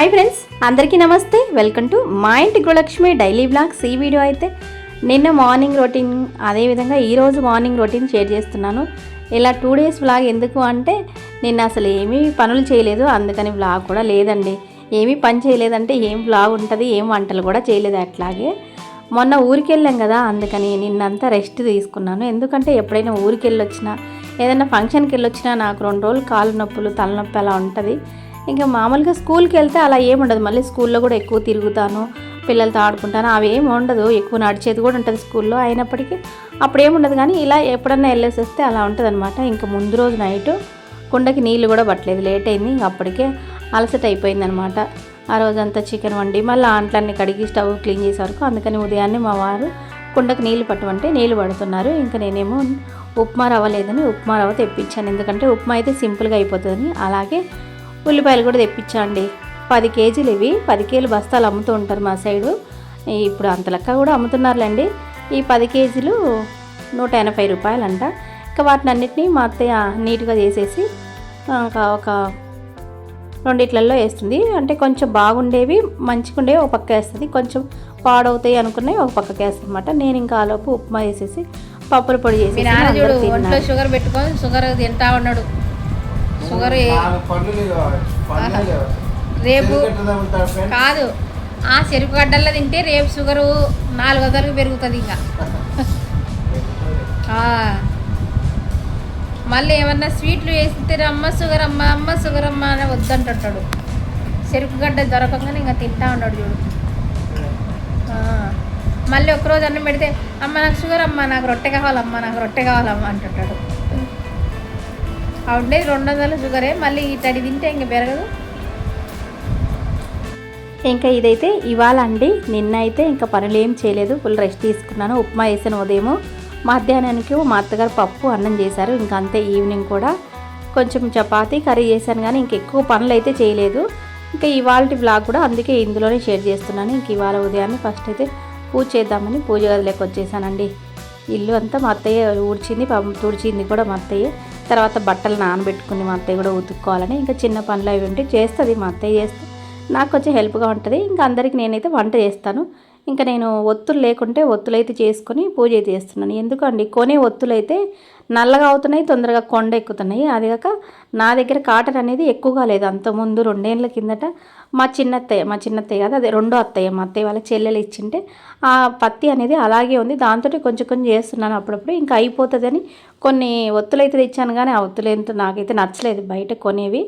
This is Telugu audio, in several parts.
హాయ్ ఫ్రెండ్స్, అందరికీ నమస్తే. వెల్కమ్ టు మా ఇంటి గృహలక్ష్మి డైలీ బ్లాగ్స్. ఈ వీడియో అయితే నిన్న మార్నింగ్ రొటీన్, అదేవిధంగా ఈరోజు మార్నింగ్ రొటీన్ షేర్ చేస్తున్నాను. ఇలా 2 డేస్ వ్లాగ్ ఎందుకు అంటే నిన్న అసలు ఏమీ పనులు చేయలేదు, అందుకని వ్లాగ్ కూడా లేదండి. ఏమీ పని చేయలేదంటే ఏం వ్లాగ్ ఉంటుంది, ఏం వంటలు కూడా చేయలేదు. అట్లాగే మొన్న ఊరికి వెళ్ళాం కదా, అందుకని నిన్నంతా రెస్ట్ తీసుకున్నాను. ఎందుకంటే ఎప్పుడైనా ఊరికి వెళ్ళొచ్చినా, ఏదైనా ఫంక్షన్కి వెళ్ళొచ్చినా నాకు 2 రోజులు కాళ్ళు నొప్పులు, తలనొప్పి అలా ఉంటుంది. ఇంకా మామూలుగా స్కూల్కి వెళ్తే అలా ఏముండదు. మళ్ళీ స్కూల్లో కూడా ఎక్కువ తిరుగుతాను, పిల్లలతో ఆడుకుంటాను, అవి ఏమి ఉండదు. ఎక్కువ నడిచేది కూడా ఉంటుంది స్కూల్లో. అయినప్పటికీ అప్పుడు ఏముండదు, కానీ ఇలా ఎప్పుడన్నా వెళ్ళేసి వస్తే అలా ఉంటుంది అనమాట. ఇంకా ముందు రోజు నైటు కుండకి నీళ్ళు కూడా పట్టలేదు, లేట్ అయింది. ఇంక అప్పటికే అలసట అయిపోయిందనమాట. ఆ రోజంతా చికెన్ వండి మళ్ళీ అంట్లన్నీ కడిగి స్టవ్ క్లీన్ చేసే వరకు. అందుకని ఉదయాన్నే మా వారు కుండకి నీళ్ళు పట్టమంటే నీళ్ళు పడుతున్నారు. ఇంకా నేనేమో ఉప్మా రవ్వ లేదని ఉప్మా రవ్వ తెప్పించాను, ఎందుకంటే ఉప్మా అయితే సింపుల్గా అయిపోతుందని. అలాగే ఉల్లిపాయలు కూడా తెప్పించండి. 10 కేజీలు ఇవి, 10 కేజీలు బస్తాలు అమ్ముతూ ఉంటారు మా సైడు. ఇప్పుడు అంత లెక్క కూడా అమ్ముతున్నారులేండి. ఈ 10 కేజీలు 180 రూపాయలు అంట. ఇంకా వాటిని అన్నిటినీ మా అత్తయ్య నీట్గా చేసేసి ఒక 2 ఇట్లల్లో వేస్తుంది. అంటే కొంచెం బాగుండేవి, మంచిగా ఉండేవి ఒక పక్క వేస్తుంది, కొంచెం పాడవుతాయి అనుకున్నాయి ఒక పక్కకి వేస్తుంది అనమాట. నేను ఇంకా ఆలోపు ఉప్మా వేసేసి పప్పుల పొడి చేసి, ఒంట్లో షుగర్ పెట్టుకొని షుగర్ తింటా ఉన్నాడు. షుగర్ రేపు కాదు, ఆ చెరుకు గడ్డల్లో తింటే రేపు షుగరు 4వ తరగతి పెరుగుతుంది. ఇంకా మళ్ళీ ఏమన్నా స్వీట్లు వేస్తే అమ్మ షుగర్ అమ్మ, అమ్మ షుగర్ అమ్మ అని వద్దంటుంటాడు. చెరుకు గడ్డ దొరకగానే ఇంకా తింటా ఉన్నాడు చూడు. మళ్ళీ ఒకరోజు అన్నం పెడితే అమ్మ నాకు షుగర్ అమ్మ, నాకు రొట్టె కావాలమ్మ, నాకు రొట్టె కావాలమ్మ అంటుంటాడు. ఉండేది 200 షుగరే, మళ్ళీ ఇట్టడి తింటే ఇంక పెరగదు. ఇంకా ఇదైతే ఇవాళ అండి. నిన్న అయితే ఇంకా పనులు ఏం చేయలేదు, ఫుల్ రెస్ట్ తీసుకున్నాను. ఉప్మా వేసాను ఉదయము. మధ్యాహ్నానికి మా అత్తగారు పప్పు అన్నం చేశారు. ఇంకా అంతే. ఈవినింగ్ కూడా కొంచెం చపాతీ కర్రీ చేశాను, కానీ ఇంక ఎక్కువ పనులు అయితే చేయలేదు. ఇంకా ఇవాళ వ్లాగ్ కూడా అందుకే ఇందులోనే షేర్ చేస్తున్నాను. ఇంక ఇవాళ ఉదయాన్నే ఫస్ట్ అయితే పూజ చేద్దామని పూజ గదిలోకి వచ్చేసానండి. ఇల్లు అంతా మా అత్తయ్య ఊడ్చింది, తుడిచింది కూడా మా అత్తయ్య. తర్వాత బట్టలు నానబెట్టుకుని మా అత్తయ్య కూడా ఉతుక్కోవాలని, ఇంకా చిన్న పనులు అవి ఉంటే చేస్తుంది మా అత్తయ్య. చేస్తే నాకు కొంచెం హెల్ప్గా ఉంటుంది. ఇంకా అందరికీ నేనైతే వంట చేస్తాను. ఇంకా నేను ఒత్తులు లేకుంటే ఒత్తులైతే చేసుకొని పూజ అయితే చేస్తున్నాను. ఎందుకండి కొనే ఒత్తులు అయితే నల్లగా అవుతున్నాయి, తొందరగా కొండ ఎక్కుతున్నాయి. అది కాక నా దగ్గర కాటన్ అనేది ఎక్కువగా లేదు. అంతకుముందు 2 ఏళ్ళ కిందట మా చిన్నత్తయ్య కదా, అదే రెండో అత్తయ్య, మా అత్తయ్య వాళ్ళ చెల్లెలు ఇచ్చింటే ఆ పత్తి అనేది అలాగే ఉంది. దాంతో కొంచెం చేస్తున్నాను అప్పుడప్పుడు. ఇంకా అయిపోతుందని కొన్ని ఒత్తులు అయితే తెచ్చాను, కానీ ఆ ఒత్తులు ఏంటో నాకైతే నచ్చలేదు, బయట కొనేవి.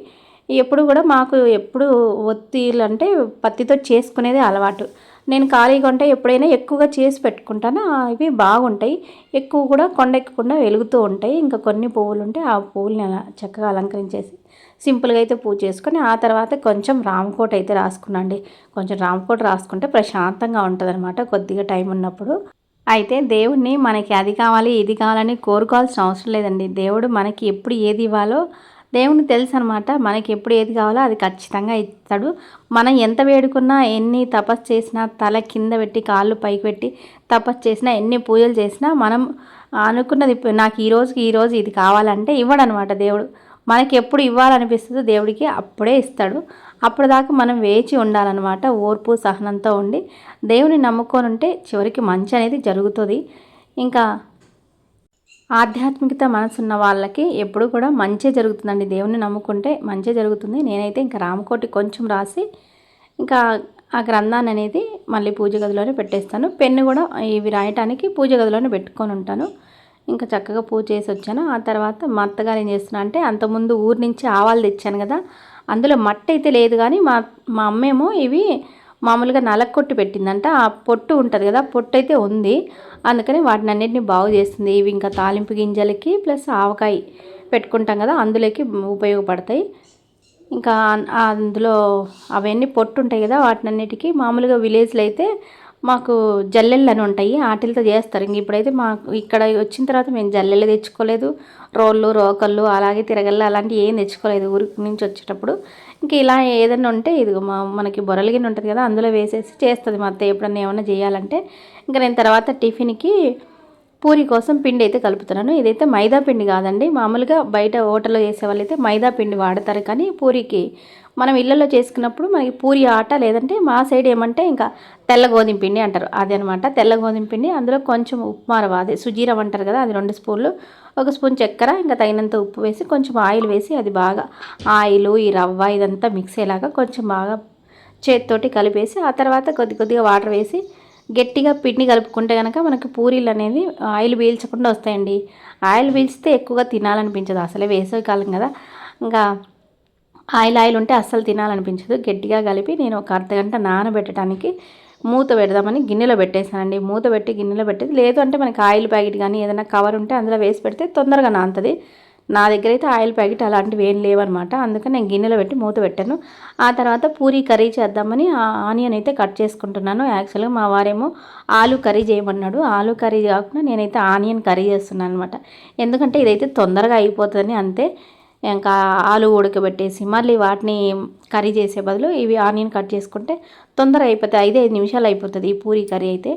ఎప్పుడు కూడా మాకు ఎప్పుడు ఒత్తిళ్ళు అంటే పత్తితో చేసుకునేది అలవాటు. నేను ఖాళీగా ఉంటే ఎప్పుడైనా ఎక్కువగా చేసి పెట్టుకుంటాను. ఇవి బాగుంటాయి, ఎక్కువ కూడా కొండెక్కకుండా వెలుగుతూ ఉంటాయి. ఇంకా కొన్ని పువ్వులు ఉంటే ఆ పువ్వుల్ని అలా చక్కగా అలంకరించేసి సింపుల్గా అయితే పూజ చేసుకొని ఆ తర్వాత కొంచెం రామకోట అయితే రాసుకున్నాండి. కొంచెం రామకోట రాసుకుంటే ప్రశాంతంగా ఉంటుంది అనమాట, కొద్దిగా టైం ఉన్నప్పుడు. అయితే దేవుడిని మనకి అది కావాలి ఇది కావాలని కోరుకోవాల్సిన అవసరం లేదండి. దేవుడు మనకి ఎప్పుడు ఏది ఇవ్వాలో దేవునికి తెలుసు అనమాట. మనకి ఎప్పుడు ఏది కావాలో అది ఖచ్చితంగా ఇస్తాడు. మనం ఎంత వేడుకున్నా, ఎన్ని తపస్సు చేసినా, తల కింద పెట్టి కాళ్ళు పైకి పెట్టి తపస్సు చేసినా, ఎన్ని పూజలు చేసినా మనం అనుకున్నది నాకు ఈరోజు ఇది కావాలంటే ఇవ్వడనమాట దేవుడు. మనకి ఎప్పుడు ఇవ్వాలనిపిస్తుందో దేవుడికి అప్పుడే ఇస్తాడు. అప్పటిదాకా మనం వేచి ఉండాలన్నమాట, ఓర్పు సహనంతో ఉండి దేవుని నమ్ముకొని ఉంటే చివరికి మంచి అనేది జరుగుతుంది. ఇంకా ఆధ్యాత్మికత మనసున్న వాళ్ళకి ఎప్పుడు కూడా మంచి జరుగుతుందండి. దేవుని నమ్ముకుంటే మంచి జరుగుతుంది. నేనైతే ఇంకా రామకోటి కొంచెం రాసి ఇంకా ఆ గ్రంథాన్ని అనేది మళ్ళీ పూజ గదిలోనే పెట్టేస్తాను. పెన్ను కూడా ఇవి రాయటానికి పూజ గదిలోనే పెట్టుకొని ఉంటాను. ఇంకా చక్కగా పూజ చేసి వచ్చాను. ఆ తర్వాత మా అత్తగారు ఏం చేస్తున్నా అంటే, అంతకుముందు ఊరి నుంచి ఆవాలు తెచ్చాను కదా, అందులో మట్టి అయితే లేదు, కానీ మా అమ్మేమో ఇవి మామూలుగా నలక్కొట్టి పెట్టిందంట. ఆ పొట్టు ఉంటుంది కదా, పొట్టు అయితే ఉంది. అందుకని వాటిని అన్నింటినీ బాగు చేస్తుంది. ఇవి ఇంకా తాలింపు గింజలకి ప్లస్ ఆవకాయ పెట్టుకుంటాం కదా, అందులోకి ఉపయోగపడతాయి. ఇంకా అందులో అవన్నీ పొట్టు ఉంటాయి కదా, వాటిని అన్నిటికీ మామూలుగా విలేజ్లో అయితే మాకు జల్లెళ్ళు అని ఉంటాయి, వాటితో చేస్తారు. ఇంక ఇప్పుడైతే మాకు ఇక్కడ వచ్చిన తర్వాత మేము జల్లెళ్ళు తెచ్చుకోలేదు, రోకళ్ళు అలాగే తిరగళ్ళు అలాంటివి ఏం తెచ్చుకోలేదు ఊరి నుంచి వచ్చేటప్పుడు. ఇంక ఇలా ఏదైనా ఉంటే ఇదిగో మనకి బొరల గిన్నె ఉంటుంది కదా, అందులో వేసేసి చేస్తుంది మా అత్తయ్య ఎప్పుడన్నా ఏమన్నా చేయాలంటే. ఇంకా నేను తర్వాత టిఫిన్కి పూరి కోసం పిండి అయితే కలుపుతున్నాను. ఇదైతే మైదా పిండి కాదండి, మామూలుగా బయట హోటల్లో చేసే వాళ్ళైతే మైదా పిండి వాడతారు. కానీ పూరికి మనం ఇళ్ళల్లో చేసుకున్నప్పుడు మనకి పూరి ఆట, లేదంటే మా సైడ్ ఏమంటే ఇంకా తెల్ల గోధుమ పిండి అంటారు, అది అనమాట. తెల్ల గోధుమ పిండి, అందులో కొంచెం ఉప్మా రవ్వ, అదే సుజీరవ్వ అంటారు కదా, అది 2 స్పూన్లు, 1 స్పూన్ చక్కెర, ఇంకా తగినంత ఉప్పు వేసి కొంచెం ఆయిల్ వేసి, అది బాగా ఆయిల్ ఈ రవ్వ ఇదంతా మిక్స్ అయ్యేలాగా కొంచెం బాగా చేతితోటి కలిపేసి, ఆ తర్వాత కొద్దిగా వాటర్ వేసి గట్టిగా పిండి కలుపుకుంటే కనుక మనకి పూరీలు అనేది ఆయిల్ పీల్చకుండా వస్తాయండి. ఆయిల్ పీల్చితే ఎక్కువగా తినాలనిపించదు, అసలే వేసవి కాలం కదా, ఇంకా ఆయిల్ ఉంటే అస్సలు తినాలనిపించదు. గట్టిగా కలిపి నేను ఒక అర్ధగంట నానబెట్టడానికి మూత పెడదామని గిన్నెలో పెట్టేసానండి. మూత పెట్టి గిన్నెలో పెట్టేది, లేదు అంటే మనకి ఆయిల్ ప్యాకెట్ కానీ ఏదైనా కవర్ ఉంటే అందులో వేసి పెడితే తొందరగా నానుతుంది. నా దగ్గర అయితే ఆయిల్ ప్యాకెట్ అలాంటివి ఏం లేవన్నమాట, అందుకని నేను గిన్నెలో పెట్టి మూత పెట్టాను. ఆ తర్వాత పూరీ కర్రీ చేద్దామని ఆనియన్ అయితే కట్ చేసుకుంటున్నాను. యాక్చువల్గా మా వారేమో ఆలు కర్రీ చేయమన్నాడు, ఆలు కర్రీ కాకుండా నేనైతే ఆనియన్ కర్రీ చేస్తున్నాను అనమాట. ఎందుకంటే ఇదైతే తొందరగా అయిపోతుందని, అంతే. ఇంకా ఆలు ఉడకబెట్టేసి మళ్ళీ వాటిని కర్రీ చేసే బదులు ఇవి ఆనియన్ కట్ చేసుకుంటే తొందరగా అయిపోతాయి, 5 నిమిషాలు అయిపోతుంది ఈ పూరీ కర్రీ అయితే.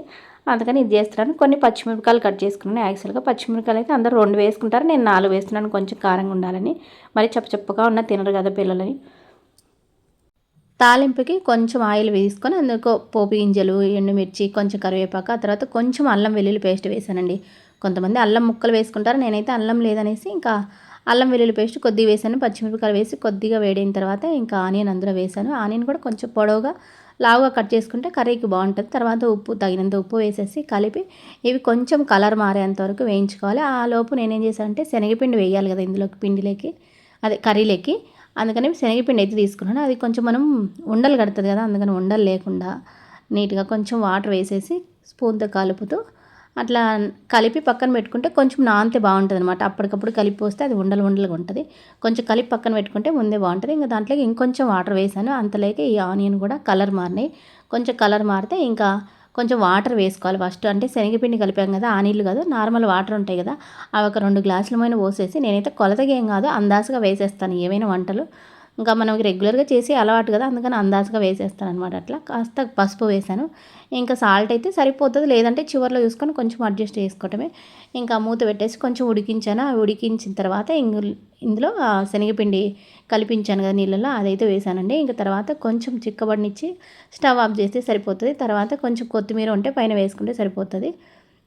అందుకని ఇది చేస్తున్నాను. కొన్ని పచ్చిమిరపకాయలు కట్ చేసుకున్నాను. యాక్చువల్గా పచ్చిమిరపకాయలు అయితే అందరూ 2 వేసుకుంటారు, నేను 4 వేస్తున్నాను, కొంచెం కారంగా ఉండాలని. మరి చప్పగా ఉన్న తినరు కదా పిల్లలని. తాలింపుకి కొంచెం ఆయిల్ వేసుకొని అందులో పోపు గింజలు, ఎండుమిర్చి, కొంచెం కరివేపాకు, ఆ తర్వాత కొంచెం అల్లం వెల్లుల్లి పేస్ట్ వేసానండి. కొంతమంది అల్లం ముక్కలు వేసుకుంటారు, నేనైతే అల్లం లేదనేసి ఇంకా అల్లం వెల్లుల్లి పేస్ట్ కొద్దిగా వేసాను. పచ్చిమిరపకాయలు వేసి కొద్దిగా వేడైన తర్వాత ఇంకా ఆనియన్ అందులో వేసాను. ఆనియన్ కూడా కొంచెం పొడవుగా లావుగా కట్ చేసుకుంటే కర్రీకి బాగుంటుంది. తర్వాత ఉప్పు, తగినంత ఉప్పు వేసేసి కలిపి ఇవి కొంచెం కలర్ మారేంత వరకు వేయించుకోవాలి. ఆ లోపు నేనేం చేశానంటే శనగపిండి వేయాలి కదా ఇందులోకి, పిండిలోకి, అదే కర్రీలోకి. అందుకని శనగపిండి అయితే తీసుకున్నాను. అది కొంచెం మనం ఉండలు కడుతుంది కదా, అందుకని ఉండలు లేకుండా నీట్గా కొంచెం వాటర్ వేసేసి స్పూన్తో కలుపుతూ అట్లా కలిపి పక్కన పెట్టుకుంటే కొంచెం నానితే బాగుంటుంది అనమాట. అప్పటికప్పుడు కలిపి పోస్తే అది ఉండలుగా ఉంటుంది. కొంచెం కలిపి పక్కన పెట్టుకుంటే ముందే బాగుంటుంది. ఇంకా దాంట్లోకి ఇంకొంచెం వాటర్ వేసాను. అంతలోకి ఈ ఆనియన్ కూడా కలర్ మారినాయి. కొంచెం కలర్ మారితే ఇంకా కొంచెం వాటర్ వేసుకోవాలి ఫస్ట్. అంటే శనగపిండి కలిపాం కదా, ఆ నీళ్ళు కాదు, నార్మల్ వాటర్ ఉంటాయి కదా, అవి ఒక 2 గ్లాసుల పైన పోసేసి, నేనైతే కొలతగా ఏం కాదు అందాజుగా వేసేస్తాను ఏవైనా వంటలు. ఇంకా మనకి రెగ్యులర్గా చేసి అలవాటు కదా, అందుకని అందాజుగా వేసేస్తాను అనమాట. అట్లా కాస్త పసుపు వేసాను. ఇంకా సాల్ట్ అయితే సరిపోతుంది, లేదంటే చివరిలో చూసుకొని కొంచెం అడ్జస్ట్ చేసుకోవటమే. ఇంకా మూత పెట్టేసి కొంచెం ఉడికించాను. అవి ఉడికించిన తర్వాత ఇందులో శనగపిండి కలిపించాను కదా నీళ్ళలో, అదైతే వేసానండి. ఇంకా తర్వాత కొంచెం చిక్కబడినిచ్చి స్టవ్ ఆఫ్ చేస్తే సరిపోతుంది. తర్వాత కొంచెం కొత్తిమీర ఉంటే పైన వేసుకుంటే సరిపోతుంది.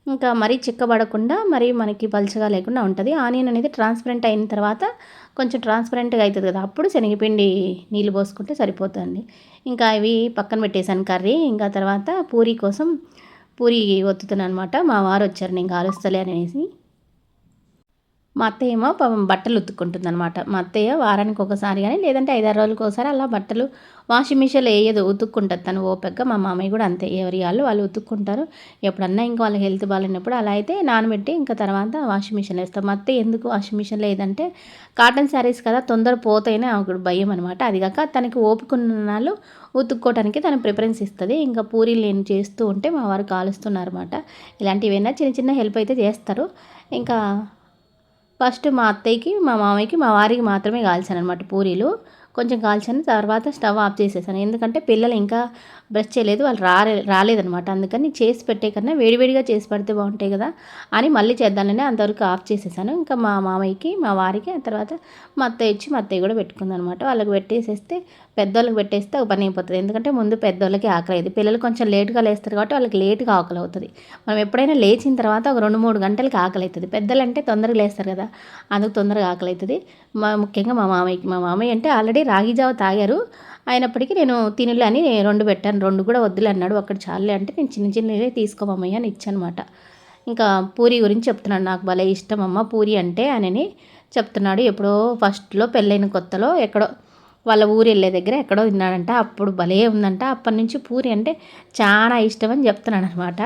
ఇంకా మరీ చిక్కబడకుండా మరీ మనకి పలుచగా లేకుండా ఉంటుంది. ఆనియన్ అనేది ట్రాన్స్పరెంట్ అయిన తర్వాత కొంచెం ట్రాన్స్పరెంట్గా అవుతుంది కదా, అప్పుడు శనగపిండి నీళ్ళు పోసుకుంటే సరిపోతుంది. ఇంకా ఇవి పక్కన పెట్టేశాను కర్రీ. ఇంకా తర్వాత పూరీ కోసం పూరీ ఒత్తుతున్నాను అనమాట. మా వారు వచ్చారు, నేను కాలుస్తలే అనేసి. మా అత్తయ్య ఏమో పాపం బట్టలు ఉతుక్కుంటుంది అనమాట. మా అత్తయ్య వారానికి ఒకసారి కానీ లేదంటే 5-6 రోజులకు ఒకసారి అలా బట్టలు వాషింగ్ మిషన్లో వేయదు, ఉతుక్కుంటుంది తను ఓపికగా. మా మామయ్య కూడా అంతే, ఎవరి వాళ్ళు ఉతుక్కుంటారు. ఎప్పుడన్నా ఇంకా వాళ్ళకి హెల్త్ బాగాలేనప్పుడు అలా అయితే నానబెట్టి ఇంకా తర్వాత వాషింగ్ మిషన్లో వేస్తాం. మా అత్తయ్య ఎందుకు వాషింగ్ మిషన్లో లేదంటే కాటన్ శారీస్ కదా, తొందర పోతేనే ఆవిడ భయం అనమాట. అది కాక తనకి ఓపిక ఉన్న వాళ్ళు ఉతుక్కోవడానికి తను ప్రిఫరెన్స్ ఇస్తుంది. ఇంకా పూరీలు నేను చేస్తూ ఉంటే మా వారు కాలుస్తున్నారు అనమాట. ఇలాంటివైనా చిన్న హెల్ప్ అయితే చేస్తారు. ఇంకా ఫస్ట్ మా అత్తయ్యకి, మా మామయ్యకి, మా వారికి మాత్రమే కాల్చాను అనమాట పూరీలు. కొంచెం కాల్చాను, తర్వాత స్టవ్ ఆఫ్ చేసేసాను. ఎందుకంటే పిల్లలు ఇంకా బ్రష్ చేయలేదు, వాళ్ళు రాలేదనమాట. అందుకని చేసి పెట్టే కన్నా వేడివేడిగా చేసి పెడితే బాగుంటాయి కదా అని మళ్ళీ చేద్దామని అంతవరకు ఆఫ్ చేసేసాను. ఇంకా మా మామయ్యకి, మా వారికి, ఆ తర్వాత మా అత్తయ్య వచ్చి మా అత్తయ్య కూడా పెట్టుకుందనమాట. వాళ్ళకి పెట్టేసేస్తే, పెద్దోళ్ళకి పెట్టేస్తే ఒక పని అయిపోతుంది. ఎందుకంటే ముందు పెద్దోళ్ళకి ఆకలి అయ్యేది, పిల్లలు కొంచెం లేట్గా లేస్తారు కాబట్టి వాళ్ళకి లేట్గా ఆకలి అవుతుంది. మనం ఎప్పుడైనా లేచిన తర్వాత ఒక 2-3 గంటలకి ఆకలి అవుతుంది. పెద్దలు అంటే తొందరగా లేస్తారు కదా, అందుకు తొందరగా ఆకలి అవుతుంది. ముఖ్యంగా మా మామయ్య అంటే ఆల్రెడీ రాగి జావ తాగారు. అయినప్పటికీ నేను తినలే అని 2 పెట్టాను. 2 కూడా వద్దులే అన్నాడు. ఒక్కటి చాలులే అంటే నేను చిన్నవే తీసుకోమమ్మయ్య అని ఇచ్చానమాట. ఇంకా పూరి గురించి చెప్తున్నాడు, నాకు భలే ఇష్టం అమ్మ పూరి అంటే అని చెప్తున్నాడు. ఎప్పుడో ఫస్ట్లో పెళ్ళైన కొత్తలో ఎక్కడో వాళ్ళ ఊరు వెళ్ళే దగ్గర ఎక్కడో తిన్నాడంట, అప్పుడు భలే ఉందంట. అప్పటి నుంచి పూరి అంటే చాలా ఇష్టం అని చెప్తున్నాడు అనమాట.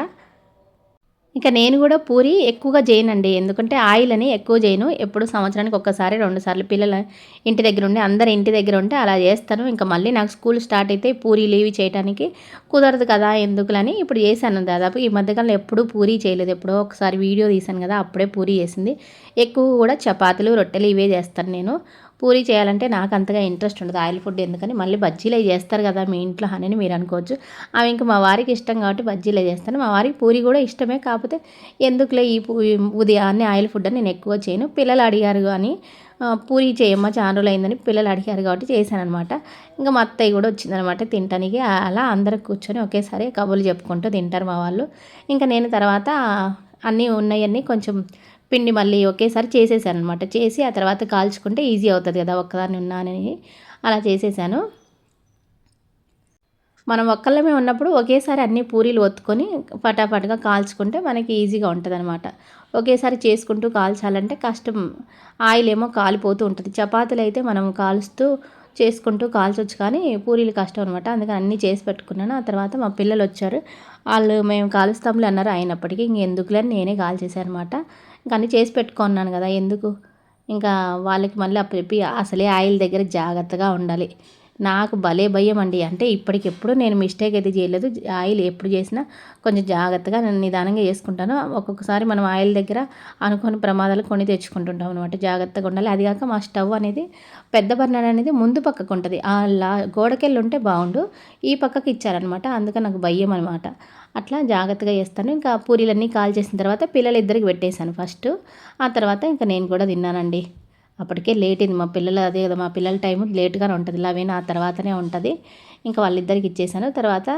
ఇంకా నేను కూడా పూరి ఎక్కువగా చేయనండి, ఎందుకంటే ఆయిల్ అని ఎక్కువ చేయను. ఎప్పుడు సంవత్సరానికి ఒక్కసారి 2 సార్లు పిల్లల ఇంటి దగ్గర ఉండి అందరు ఇంటి దగ్గర ఉంటే అలా చేస్తాను. ఇంకా మళ్ళీ నాకు స్కూల్ స్టార్ట్ అయితే పూరీలు ఇవి చేయడానికి కుదరదు కదా, ఎందుకులని ఇప్పుడు చేశాను. దాదాపు ఈ మధ్యకాలంలో ఎప్పుడూ పూరీ చేయలేదు. ఎప్పుడో ఒకసారి వీడియో తీశాను కదా, అప్పుడే పూరీ చేసింది. ఎక్కువ కూడా చపాతీలు, రొట్టెలు ఇవే చేస్తాను నేను. పూరీ చేయాలంటే నాకు అంతగా ఇంట్రెస్ట్ ఉండదు ఆయిల్ ఫుడ్, ఎందుకని మళ్ళీ బజ్జీలు అవి చేస్తారు కదా మీ ఇంట్లో అని మీరు అనుకోవచ్చు. అవి ఇంకా మా వారికి ఇష్టం కాబట్టి బజ్జీలే చేస్తాను. మా వారికి పూరీ కూడా ఇష్టమే, కాకపోతే కాకపోతే ఎందుకులే ఈ ఉదయాన్నే ఆయిల్ ఫుడ్ అని నేను ఎక్కువ చేయను. పిల్లలు అడిగారు కానీ పూరి చేయమ్మా చాలా రోజులు అయిందని పిల్లలు అడిగారు కాబట్టి చేశాననమాట. ఇంకా మా అత్తయ్య కూడా వచ్చిందనమాట తినటానికి. అలా అందరూ కూర్చొని ఒకేసారి కబుర్లు చెప్పుకుంటూ తింటారు మా వాళ్ళు. ఇంకా నేను తర్వాత అన్నీ ఉన్నాయన్నీ కొంచెం పిండి మళ్ళీ ఒకేసారి చేసేసాను అనమాట. చేసి ఆ తర్వాత కాల్చుకుంటే ఈజీ అవుతుంది కదా, ఒక్కదాన్ని ఉన్నానని అలా చేసేసాను. మనం ఒక్కళ్ళమే ఉన్నప్పుడు ఒకేసారి అన్ని పూరీలు ఒత్తుకొని ఫటాఫట్గా కాల్చుకుంటే మనకి ఈజీగా ఉంటుందన్నమాట. ఒకేసారి చేసుకుంటూ కాల్చాలంటే కష్టం, ఆయిల్ ఏమో కాలిపోతూ ఉంటుంది. చపాతీలు అయితే మనం కాలుస్తూ చేసుకుంటూ కాల్చొచ్చు కానీ పూరీలు కష్టం అనమాట. అందుకని అన్నీ చేసి పెట్టుకున్నాను. ఆ తర్వాత మా పిల్లలు వచ్చారు, వాళ్ళు మేము కాలుస్తాంలే అన్నారు. అయినప్పటికీ ఇంకెందుకులే అని నేనే కాల్చేసాను అనమాట. ఇంకా అన్నీ చేసి పెట్టుకున్నాను కదా ఎందుకు, ఇంకా వాళ్ళకి మళ్ళీ అప్పచెప్పి అసలే ఆయిల్ దగ్గర జాగ్రత్తగా ఉండాలి. నాకు భలే భయం అండి. అంటే ఇప్పటికెప్పుడు నేను మిస్టేక్ అయితే చేయలేదు. ఆయిల్ ఎప్పుడు చేసినా కొంచెం జాగ్రత్తగా నేను నిదానంగా చేసుకుంటాను. ఒక్కొక్కసారి మనం ఆయిల్ దగ్గర అనుకోని ప్రమాదాలు కొని తెచ్చుకుంటుంటాం అనమాట. జాగ్రత్తగా ఉండాలి. అది కాక మా స్టవ్ అనేది పెద్ద బర్నర్ అనేది ముందు పక్కకు ఉంటుంది. గోడకెళ్ళి ఉంటే బాగుండు, ఈ పక్కకి ఇచ్చారనమాట. అందుకని నాకు భయం అనమాట. అట్లా జాగ్రత్తగా చేస్తాను. ఇంకా పూరీలన్నీ కాల్ చేసిన తర్వాత పిల్లలిద్దరికి పెట్టేశాను ఫస్ట్. ఆ తర్వాత ఇంకా నేను కూడా తిన్నానండి. అప్పటికే లేట్ అయింది. మా పిల్లలు అదే కదా, మా పిల్లల టైము లేట్గానే ఉంటుంది. 11 ఆ తర్వాతనే ఉంటుంది. ఇంకా వాళ్ళిద్దరికి ఇచ్చేసాను. తర్వాత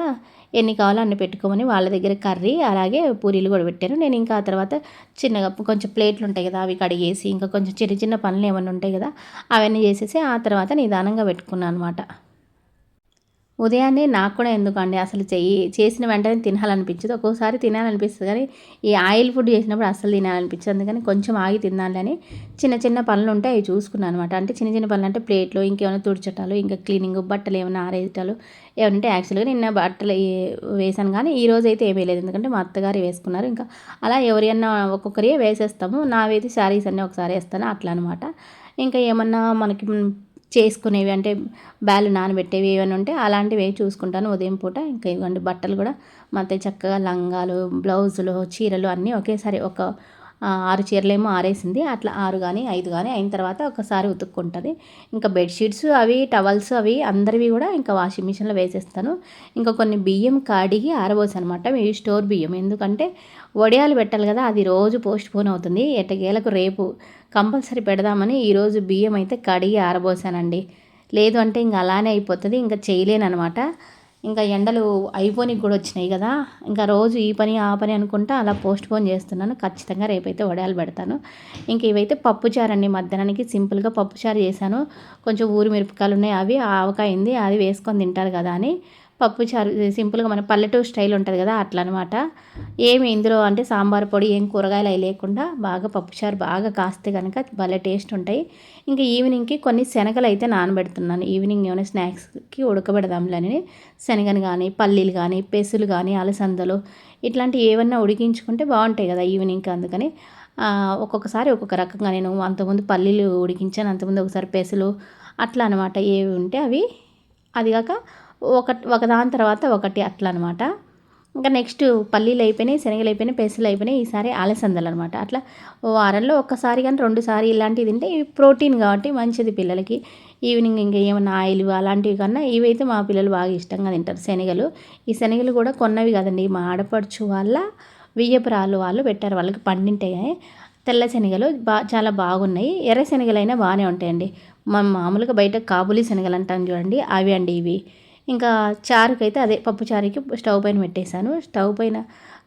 ఎన్ని కావాలో అన్ని పెట్టుకోమని వాళ్ళ దగ్గర కర్రీ అలాగే పూరీలు కూడా పెట్టాను. నేను ఇంకా ఆ తర్వాత చిన్నగా కొంచెం ప్లేట్లు ఉంటాయి కదా, అవి కడిగేసి ఇంకా కొంచెం చిన్న చిన్న పనులు ఏమైనా ఉంటాయి కదా, అవన్నీ చేసేసి ఆ తర్వాత నిదానంగా పెట్టుకున్నాను అనమాట. ఉదయాన్నే నాకు కూడా ఎందుకండి అసలు చేసిన వెంటనే తినాలనిపించదు. ఒక్కోసారి తినాలనిపిస్తుంది కానీ ఈ ఆయిల్ ఫుడ్ చేసినప్పుడు అస్సలు తినాలనిపించదు. అందుకని కొంచెం ఆగి తినాలని చిన్న చిన్న పనులు ఉంటే అవి చూసుకున్నాను అనమాట. అంటే చిన్న చిన్న పనులు అంటే ప్లేట్లు, ఇంకేమైనా తుడిచటాలు, ఇంకా క్లీనింగ్, బట్టలు ఏమైనా ఆరేయటాలు ఏమంటే యాక్చువల్గా నిన్న బట్టలు వేసాను కానీ ఈరోజు అయితే ఏమీ లేదు. ఎందుకంటే మా అత్తగారు వేసుకున్నారు. ఇంకా అలా ఎవరైనా ఒక్కొక్కరే వేసేస్తాము. నావైతే శారీస్ అన్నీ ఒకసారి వేస్తాను అట్లా అనమాట. ఇంకా ఏమన్నా మనకి చేసుకునేవి అంటే బ్యాలు నానబెట్టేవి ఏమైనా ఉంటే అలాంటివి చూసుకుంటాను ఉదయం పూట. ఇంకా ఇవ్వండి బట్టలు కూడా మా అత్తయ్య చక్కగా లంగాలు, బ్లౌజులు, చీరలు అన్నీ ఒకేసారి ఒక 6 చీరలేమో ఆరేసింది. అట్లా 6 కానీ 5 కానీ అయిన తర్వాత ఒకసారి ఉతుక్కుంటుంది. ఇంకా బెడ్షీట్స్ అవి టవల్స్ అవి అందరివి కూడా ఇంకా వాషింగ్ మిషన్లో వేసేస్తాను. ఇంకా కొన్ని బియ్యం కడిగి ఆరబోసనమాట. ఇవి స్టోర్ బియ్యం, ఎందుకంటే వడియాలు పెట్టాలి కదా, అది రోజు పోస్ట్ పోన్ అవుతుంది. ఎట్టకేలకు రేపు కంపల్సరీ పెడదామని ఈరోజు బియ్యం అయితే కడిగి ఆరబోసానండి. లేదు అంటే ఇంకా అలానే అయిపోతుంది, ఇంకా చేయలేనమాట. ఇంకా ఎండలు అయిపోనికి కూడా వచ్చినాయి కదా, ఇంకా రోజు ఈ పని ఆ పని అనుకుంటా అలా పోస్ట్ పోన్ చేస్తున్నాను. ఖచ్చితంగా రేపైతే వడియాలు పెడతాను. ఇంక ఇవైతే పప్పుచారు అండి. మధ్యాహ్నానికి సింపుల్గా పప్పుచారు చేశాను. కొంచెం ఊరి మిరపకాయలు ఉన్నాయి, అవి ఆవకాయ ఉంది, అది వేసుకొని తింటారు కదా అని పప్పుచారు సింపుల్గా మన పల్లెటూరు స్టైల్ ఉంటుంది కదా అట్లా అనమాట. ఏమి ఇందులో అంటే సాంబార్ పొడి ఏం కూరగాయలు అవి లేకుండా బాగా పప్పుచారు బాగా కాస్తే కనుక భలే టేస్ట్ ఉంటాయి. ఇంకా ఈవినింగ్కి కొన్ని శనగలు అయితే నానబెడుతున్నాను. ఈవినింగ్ ఏమైనా స్నాక్స్కి ఉడకబెడదాంలని శనగలు కానీ, పల్లీలు కానీ, పెసులు కానీ, అలసందలు ఇట్లాంటివి ఏమన్నా ఉడికించుకుంటే బాగుంటాయి కదా ఈవినింగ్కి. అందుకని ఒక్కొక్కసారి ఒక్కొక్క రకంగా నేను అంతకుముందు పల్లీలు ఉడికించాను, అంతకుముందు ఒకసారి పెసులు అట్లా అనమాట. ఏవి ఉంటే అవి, అదిగాక ఒకదాని తర్వాత ఒకటి అట్లా అనమాట. ఇంకా నెక్స్ట్ పల్లీలు అయిపోయినాయి, శనగలు అయిపోయినాయి, పెసలు అయిపోయినాయి. ఈసారి అలసందలు అనమాట. అట్లా వారంలో ఒక్కసారి కానీ 2 సారి ఇలాంటివి తింటే ఇవి ప్రోటీన్ కాబట్టి మంచిది పిల్లలకి. ఈవినింగ్ ఇంకా ఏమన్నా ఆయిల్ అలాంటివి కన్నా ఇవైతే మా పిల్లలు బాగా ఇష్టంగా తింటారు. శనగలు, ఈ శనగలు కూడా కొన్నవి కదండి, మా ఆడపడుచు వాళ్ళ వియ్యపురాలు వాళ్ళు పెట్టారు. వాళ్ళకి పండింటాయి తెల్ల శనగలు చాలా బాగున్నాయి. ఎర్ర శనగలైనా బాగానే ఉంటాయండి. మామూలుగా బయట కాబూలీ శనగలు అంటాను చూడండి, అవి అండి ఇవి. ఇంకా చారుకైతే అదే పప్పు చారుకి స్టవ్ పైన పెట్టేశాను. స్టవ్ పైన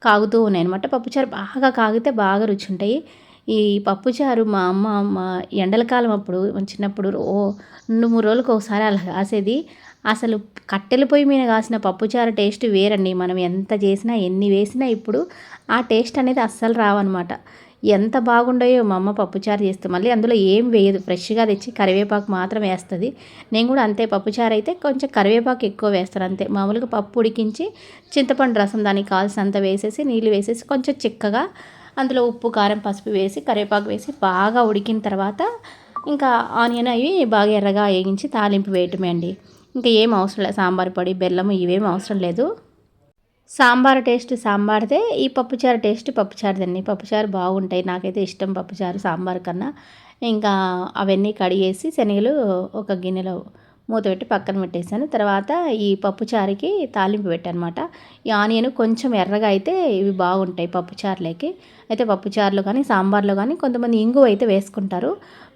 కాగుతూ ఉన్నాయి అనమాట. పప్పుచారు బాగా కాగితే బాగా రుచి ఉంటాయి. ఈ పప్పుచారు మా అమ్మ ఎండల కాలం అప్పుడు చిన్నప్పుడు 2-3 రోజులకు ఒకసారి అలా కాసేది. అసలు కట్టెల పొయ్యి మీద కాసిన పప్పుచారు టేస్ట్ వేరండి. మనం ఎంత చేసినా ఎన్ని వేసినా ఇప్పుడు ఆ టేస్ట్ అనేది అస్సలు రావన్నమాట. ఎంత బాగుండాయో మా అమ్మ పప్పుచారు చేస్తే, మళ్ళీ అందులో ఏం వేయదు, ఫ్రెష్గా తెచ్చి కరివేపాకు మాత్రం వేస్తుంది. నేను కూడా అంతే, పప్పుచారు అయితే కొంచెం కరివేపాకు ఎక్కువ వేస్తాను అంతే. మామూలుగా పప్పు ఉడికించి చింతపండు రసం దానికి కావాల్సినంత వేసేసి నీళ్ళు వేసేసి కొంచెం చిక్కగా అందులో ఉప్పు, కారం, పసుపు వేసి కరివేపాకు వేసి బాగా ఉడికిన తర్వాత ఇంకా ఆనియన్ అవి బాగా ఎర్రగా వేగించి తాలింపు వేయటమే అండి. ఇంకా ఏం అవసరం లేదు, సాంబార్ పొడి, బెల్లం ఇవేం అవసరం లేదు. సాంబార్ టేస్ట్ సాంబార్దే, ఈ పప్పుచారు టేస్ట్ పప్పుచారుదండి. పప్పుచారు బాగుంటాయి, నాకైతే ఇష్టం పప్పుచారు సాంబార్ కన్నా. ఇంకా అవన్నీ కడిగేసి శనగలు ఒక గిన్నెలో మూత పెట్టి పక్కన పెట్టేశాను. తర్వాత ఈ పప్పుచారుకి తాలింపు పెట్టానమాట. ఈ ఆనియన్ కొంచెం ఎర్రగా అయితే ఇవి బాగుంటాయి పప్పుచారులోకి. అయితే పప్పుచారులో కానీ సాంబార్లో కానీ కొంతమంది ఇంగువ అయితే వేసుకుంటారు.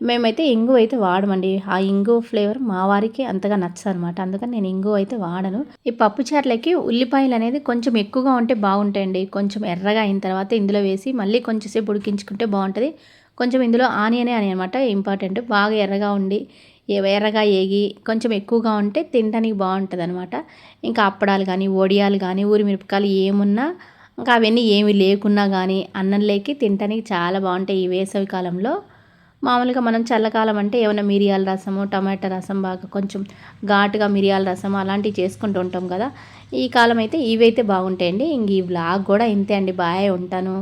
మేమైతే ఇంగువ అయితే వాడమండి. ఆ ఇంగువ ఫ్లేవర్ మా వారికి అంతగా నచ్చదనమాట. అందుకని నేను ఇంగువ అయితే వాడను. ఈ పప్పుచారులోకి ఉల్లిపాయలు అనేది కొంచెం ఎక్కువగా ఉంటే బాగుంటాయండి. కొంచెం ఎర్రగా అయిన తర్వాత ఇందులో వేసి మళ్ళీ కొంచెం సేపు ఉడికించుకుంటే బాగుంటుంది. కొంచెం ఇందులో ఆనియనే అని అనమాట ఇంపార్టెంట్. బాగా ఎర్రగా ఉండి ఎర్రగా ఏగి కొంచెం ఎక్కువగా ఉంటే తినడానికి బాగుంటుంది అనమాట. ఇంకా అప్పడాలు కానీ వడియాలు కానీ ఊరిమిరపకాయలు ఏమున్నా ఇంకా అవన్నీ ఏమి లేకున్నా కానీ అన్నంలోకి తినడానికి చాలా బాగుంటాయి ఈ వేసవి కాలంలో. మామూలుగా మనం చల్లకాలం అంటే ఏమైనా మిరియాల రసము టమాటా రసం బాగా కొంచెం ఘాటుగా మిరియాల రసం అలాంటివి చేసుకుంటూ ఉంటాం కదా. ఈ కాలం అయితే ఇవైతే బాగుంటాయండి. ఇంక ఈ వ్లాగ్ కూడా ఇంతే అండి. బాయ్, ఉంటాను.